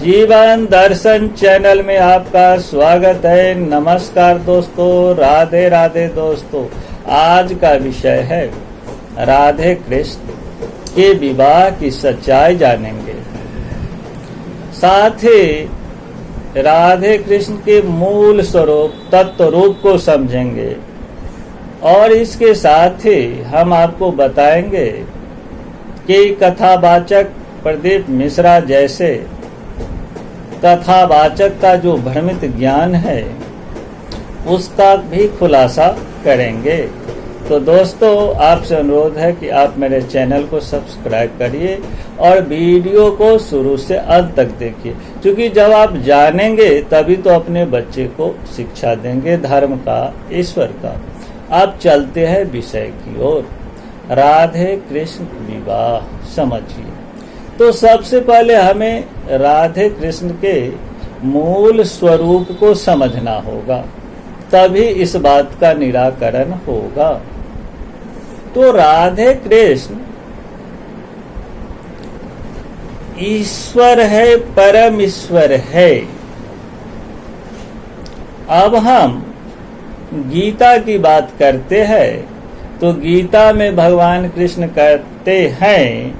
जीवन दर्शन चैनल में आपका स्वागत है। नमस्कार दोस्तों, राधे राधे दोस्तों। आज का विषय है राधे कृष्ण के विवाह की सच्चाई जानेंगे, साथ ही राधे कृष्ण के मूल स्वरूप तत्व रूप को समझेंगे और इसके साथ ही हम आपको बताएंगे कि कथावाचक प्रदीप मिश्रा जैसे कथावाचक का जो भ्रमित ज्ञान है उसका भी खुलासा करेंगे। तो दोस्तों, आपसे अनुरोध है कि आप मेरे चैनल को सब्सक्राइब करिए और वीडियो को शुरू से अंत तक देखिए, क्योंकि जब आप जानेंगे तभी तो अपने बच्चे को शिक्षा देंगे धर्म का, ईश्वर का। आप चलते हैं विषय की ओर। राधे कृष्ण विवाह समझिए। तो सबसे पहले हमें राधे कृष्ण के मूल स्वरूप को समझना होगा, तभी इस बात का निराकरण होगा। तो राधे कृष्ण ईश्वर है, परम ईश्वर है। अब हम गीता की बात करते हैं तो गीता में भगवान कृष्ण कहते हैं,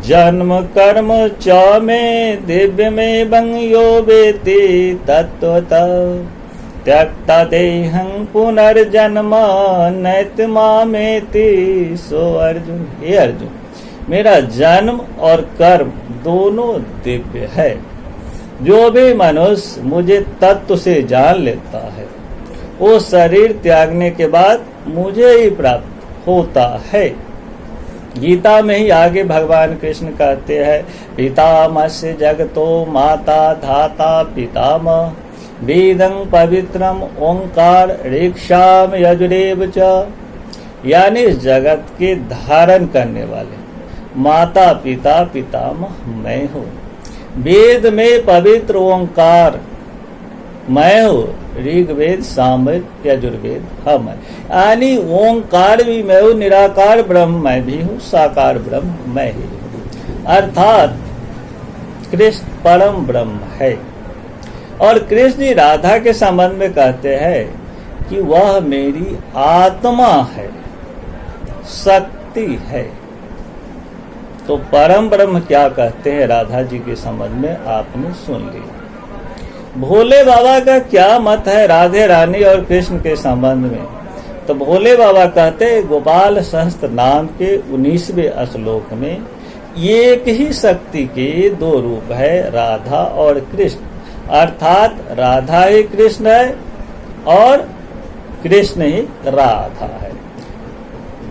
जन्म कर्म च में दिव्य में बंयो वेति तत्वतः त्यक्ता देहं पुनर्जन्म नैत मामेति। सो अर्जुन, हे अर्जुन, मेरा जन्म और कर्म दोनों दिव्य है। जो भी मनुष्य मुझे तत्व से जान लेता है वो शरीर त्यागने के बाद मुझे ही प्राप्त होता है। गीता में ही आगे भगवान कृष्ण कहते हैं, पितामहस्य जगतो माता धाता पितामह वेदं पवित्रम ओंकार ऋक्षाम यजुरेव च। यानी जगत के धारण करने वाले माता पिता पितामह मैं हूँ। वेद में पवित्र ओंकार मैं हूँ, ऋग्वेद सामवेद यजुर्वेद हम है। यानी ओंकार भी मैं हूँ, निराकार ब्रह्म मैं भी हूँ, साकार ब्रह्म मैं ही हूँ। अर्थात कृष्ण परम ब्रह्म है। और कृष्ण जी राधा के संबंध में कहते हैं कि वह मेरी आत्मा है, शक्ति है। तो परम ब्रह्म क्या कहते हैं राधा जी के संबंध में आपने सुन लिया। भोले बाबा का क्या मत है राधे रानी और कृष्ण के संबंध में? तो भोले बाबा कहते हैं, गोपाल सहस्त्र नाम के 19वें श्लोक में एक ही शक्ति के दो रूप है, राधा और कृष्ण। अर्थात राधा ही कृष्ण है और कृष्ण ही राधा है।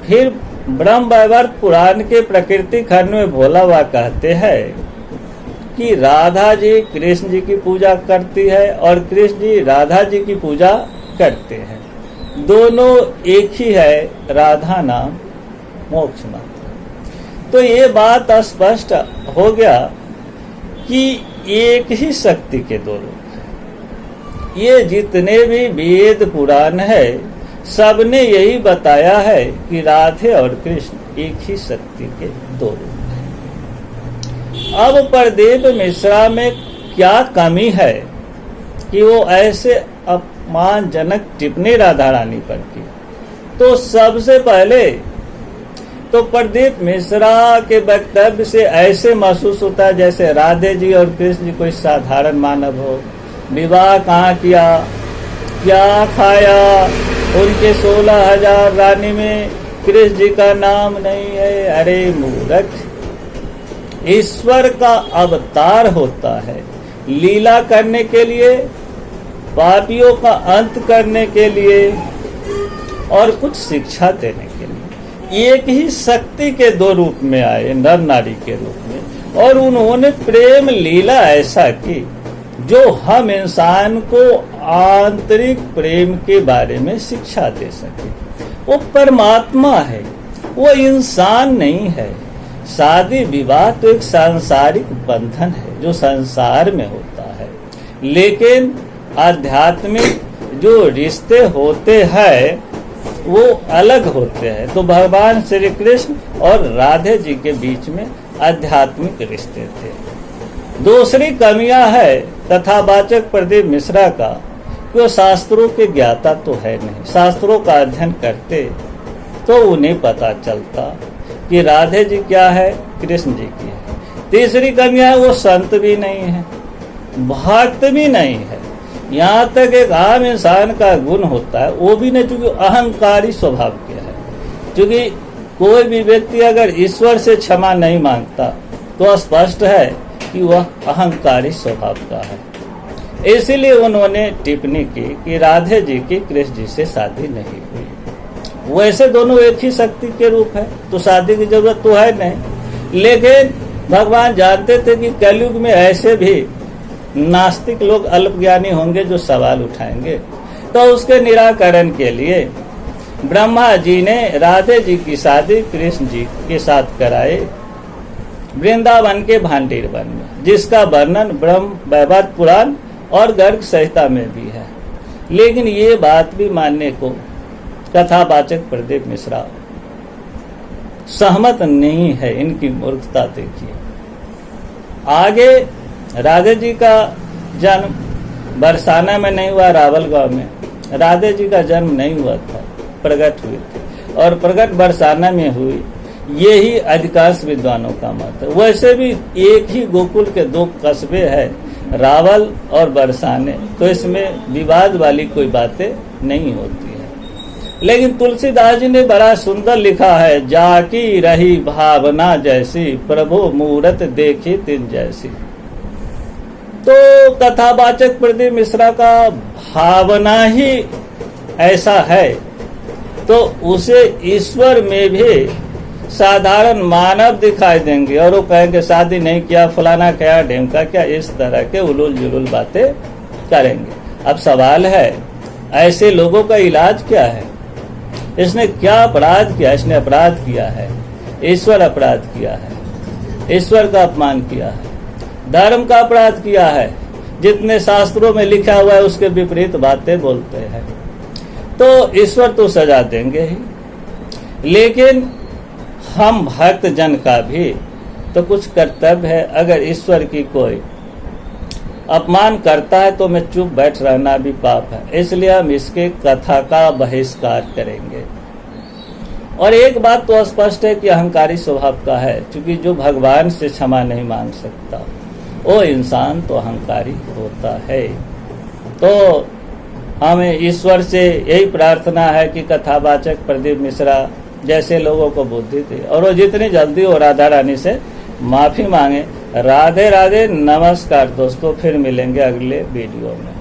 फिर ब्रह्म वैवर्त पुराण के प्रकृति खंड में भोला बाबा कहते हैं कि राधा जी कृष्ण जी की पूजा करती है और कृष्ण जी राधा जी की पूजा करते हैं। दोनों एक ही है, राधा नाम मोक्ष मंत्र। तो ये बात स्पष्ट हो गया कि एक ही शक्ति के दो रूप हैं। ये जितने भी वेद पुराण है सबने यही बताया है कि राधे और कृष्ण एक ही शक्ति के दो रूप। अब प्रदीप मिश्रा में क्या कमी है कि वो ऐसे अपमानजनक टिप्पणी राधा रानी पर की? तो सबसे पहले तो प्रदीप मिश्रा के वक्तव्य से ऐसे महसूस होता है जैसे राधे जी और कृष्ण जी कोई साधारण मानव हो। विवाह कहाँ किया, क्या खाया, उनके 16,000 रानी में कृष्ण जी का नाम नहीं है। अरे मूर्ख, ईश्वर का अवतार होता है लीला करने के लिए, पापियों का अंत करने के लिए और कुछ शिक्षा देने के लिए। एक ही शक्ति के दो रूप में आए, नर नारी के रूप में, और उन्होंने प्रेम लीला ऐसा की जो हम इंसान को आंतरिक प्रेम के बारे में शिक्षा दे सके। वो परमात्मा है, वो इंसान नहीं है। शादी विवाह तो एक सांसारिक बंधन है जो संसार में होता है, लेकिन आध्यात्मिक जो रिश्ते होते हैं वो अलग होते हैं। तो भगवान श्री कृष्ण और राधे जी के बीच में आध्यात्मिक रिश्ते थे। दूसरी कमियां है कथावाचक प्रदीप मिश्रा का कि वो शास्त्रों के ज्ञाता तो है नहीं। शास्त्रों का अध्ययन करते तो उन्हें पता चलता कि राधे जी क्या है, कृष्ण जी की है। तीसरी कमियां है वो संत भी नहीं है, भक्त भी नहीं है। यहाँ तक एक आम इंसान का गुण होता है वो भी नहीं, चूंकि अहंकारी स्वभाव के है। क्योंकि कोई भी व्यक्ति अगर ईश्वर से क्षमा नहीं मांगता तो स्पष्ट है कि वह अहंकारी स्वभाव का है। इसीलिए उन्होंने टिप्पणी की कि राधे जी की कृष्ण जी से शादी नहीं हुई। वैसे दोनों एक ही शक्ति के रूप है तो शादी की जरूरत तो है नहीं, लेकिन भगवान जानते थे कि कलयुग में ऐसे भी नास्तिक लोग अल्पज्ञानी होंगे जो सवाल उठाएंगे। तो उसके निराकरण के लिए ब्रह्मा जी ने राधे जी की शादी कृष्ण जी के साथ कराए वृंदावन के भांडीर वन में, जिसका वर्णन ब्रह्म वैवर्त पुराण और गर्ग संहिता में भी है। लेकिन ये बात भी मानने को कथावाचक प्रदीप मिश्रा सहमत नहीं है। इनकी मूर्खता देखिए। आगे राधे जी का जन्म बरसाना में नहीं हुआ, रावल गांव में राधे जी का जन्म नहीं हुआ था, प्रकट हुए थे और प्रकट बरसाना में हुई। यही अधिकांश विद्वानों का मत है। वैसे भी एक ही गोकुल के दो कस्बे हैं, रावल और बरसाने, तो इसमें विवाद वाली कोई बातें नहीं होती है। लेकिन तुलसीदास जी ने बड़ा सुंदर लिखा है, जाकी रही भावना जैसी प्रभु मूरत देखी तिन जैसी। तो कथावाचक प्रदीप मिश्रा का भावना ही ऐसा है तो उसे ईश्वर में भी साधारण मानव दिखाई देंगे और वो कहेंगे शादी नहीं किया, फलाना क्या, ढेमका क्या, इस तरह के उलूल जुलूल बातें करेंगे। अब सवाल है ऐसे लोगों का इलाज क्या है? इसने क्या अपराध किया? इसने अपराध किया है, ईश्वर अपराध किया है, ईश्वर का अपमान किया है, धर्म का अपराध किया है। जितने शास्त्रों में लिखा हुआ है उसके विपरीत बातें बोलते हैं तो ईश्वर तो सजा देंगे ही। लेकिन हम भक्त जन का भी तो कुछ कर्तव्य है। अगर ईश्वर की कोई अपमान करता है तो मैं चुप बैठ रहना भी पाप है। इसलिए हम इसके कथा का बहिष्कार करेंगे। और एक बात तो स्पष्ट है कि अहंकारी स्वभाव का है, क्योंकि जो भगवान से क्षमा नहीं मांग सकता वो इंसान तो अहंकारी होता है। तो हमें ईश्वर से यही प्रार्थना है कि कथावाचक प्रदीप मिश्रा जैसे लोगों को बुद्धि दे और वो जितनी जल्दी हो राधा रानी से माफी मांगे। राधे राधे, नमस्कार दोस्तों, फिर मिलेंगे अगले वीडियो में।